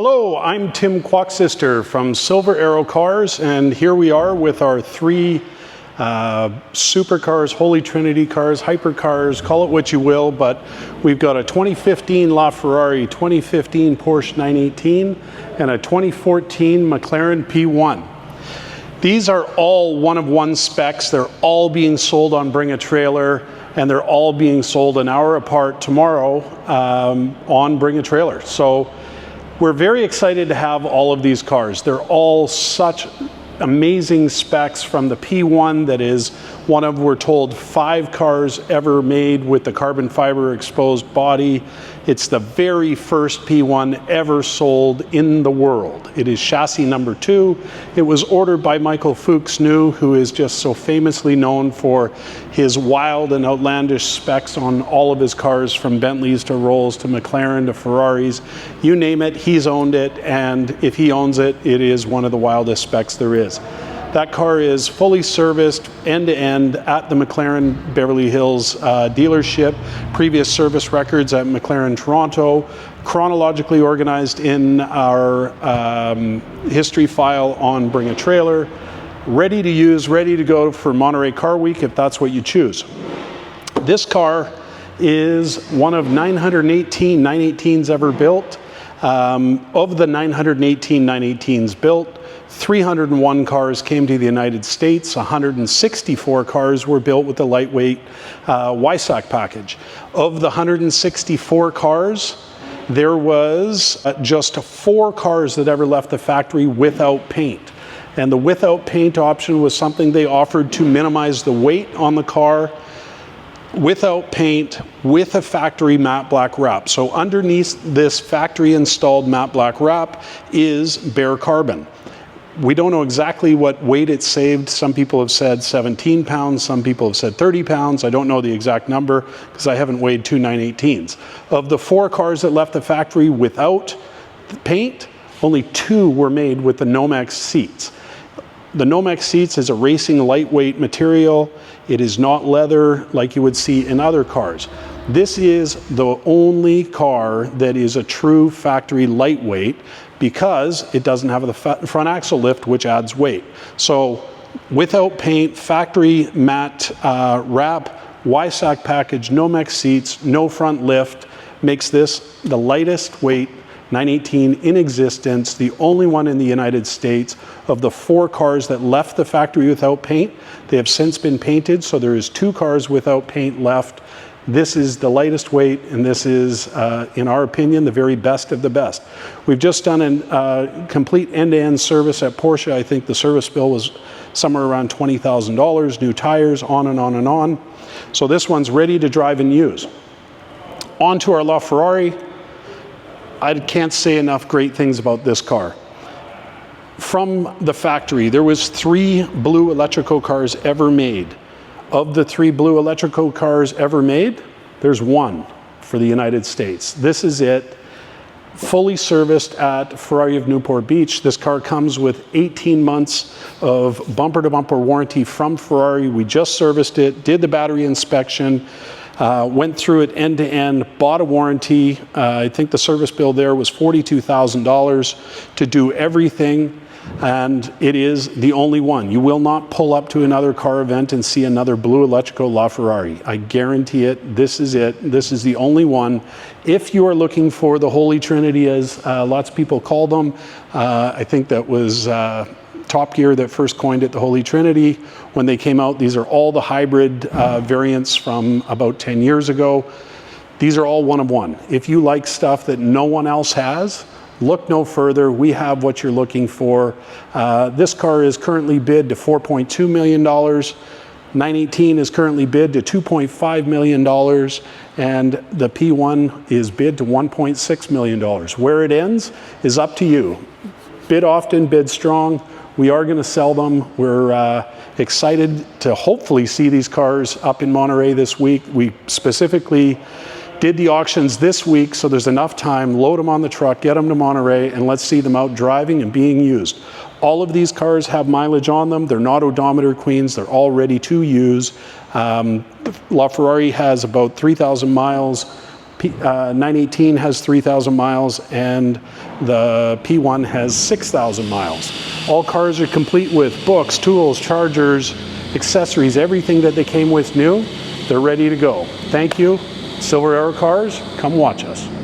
Hello, I'm Tim Quaxister from Silver Arrow Cars, and here we are with our three supercars, Holy Trinity cars, hypercars, call it what you will, but we've got a 2015 LaFerrari, 2015 Porsche 918, and a 2014 McLaren P1. These are all one-of-one specs. They're all being sold on BringATrailer, and they're all being sold an hour apart tomorrow on BringATrailer. So we're very excited to have all of these cars. They're all such amazing specs, from the P1 that is one of, we're told, 5 cars ever made with the carbon fiber exposed body. It's the very first P1 ever sold in the world. It is chassis number 2. It was ordered by Michael Fuchs-New, who is just so famously known for his wild and outlandish specs on all of his cars, from Bentleys to Rolls to McLaren to Ferraris. You name it, he's owned it, and if he owns it, it is one of the wildest specs there is. That car is fully serviced end-to-end at the McLaren Beverly Hills dealership. Previous service records at McLaren Toronto, chronologically organized in our history file on BringATrailer. Ready to use, ready to go for Monterey Car Week if that's what you choose. This car is one of 918 918s ever built. Of the 918 918s built, 301 cars came to the United States, 164 cars were built with the lightweight Weissach package. Of the 164 cars, there was just 4 cars that ever left the factory without paint. And the without paint option was something they offered to minimize the weight on the car, without paint, with a factory matte black wrap. So underneath this factory installed matte black wrap is bare carbon. We don't know exactly what weight it saved. Some people have said 17 pounds, some people have said 30 pounds. I don't know the exact number because I haven't weighed 2 918s. Of the 4 cars that left the factory without paint, only 2 were made with the Nomex seats. The Nomex seats is a racing lightweight material. It is not leather like you would see in other cars. This is the only car that is a true factory lightweight because it doesn't have the front axle lift, which adds weight. So without paint, factory matte wrap, Weissach package, Nomex seats, no front lift, makes this the lightest weight 918 in existence, the only one in the United States. Of the 4 cars that left the factory without paint, they have since been painted, so there is 2 cars without paint left. This is the lightest weight, and this is, in our opinion, the very best of the best. We've just done a complete end-to-end service at Porsche. I think the service bill was somewhere around $20,000, new tires, on and on and on. So this one's ready to drive and use. On to our LaFerrari. I can't say enough great things about this car. From the factory, there was 3 blue Elettrico cars ever made. Of the 3 blue Elettrico cars ever made, there's 1 for the United States. This is it, fully serviced at Ferrari of Newport Beach. This car comes with 18 months of bumper-to-bumper warranty from Ferrari. We just serviced it, did the battery inspection, went through it end-to-end, bought a warranty. I think the service bill there was $42,000 to do everything, and it is the only one. You will not pull up to another car event and see another blue Elettrico LaFerrari. I guarantee it. This is it. This is the only one. If you are looking for the Holy Trinity, as lots of people call them, I think that was Top Gear that first coined it, the Holy Trinity. When they came out, these are all the hybrid variants from about 10 years ago. These are all one-of-one. If you like stuff that no one else has, look no further. We have what you're looking for. This car is currently bid to $4.2 million. 918 is currently bid to $2.5 million, and the P1 is bid to $1.6 million. Where it ends is up to you. Bid often, bid strong. We are going to sell them. We're excited to hopefully see these cars up in Monterey this week. We specifically did the auctions this week, so there's enough time. Load them on the truck, get them to Monterey, and let's see them out driving and being used. All of these cars have mileage on them. They're not odometer queens. They're all ready to use. LaFerrari has about 3,000 miles 918 has 3,000 miles, and the P1 has 6,000 miles. All cars are complete with books, tools, chargers, accessories, everything that they came with new. They're ready to go. Thank you. Silver Arrow Cars, come watch us.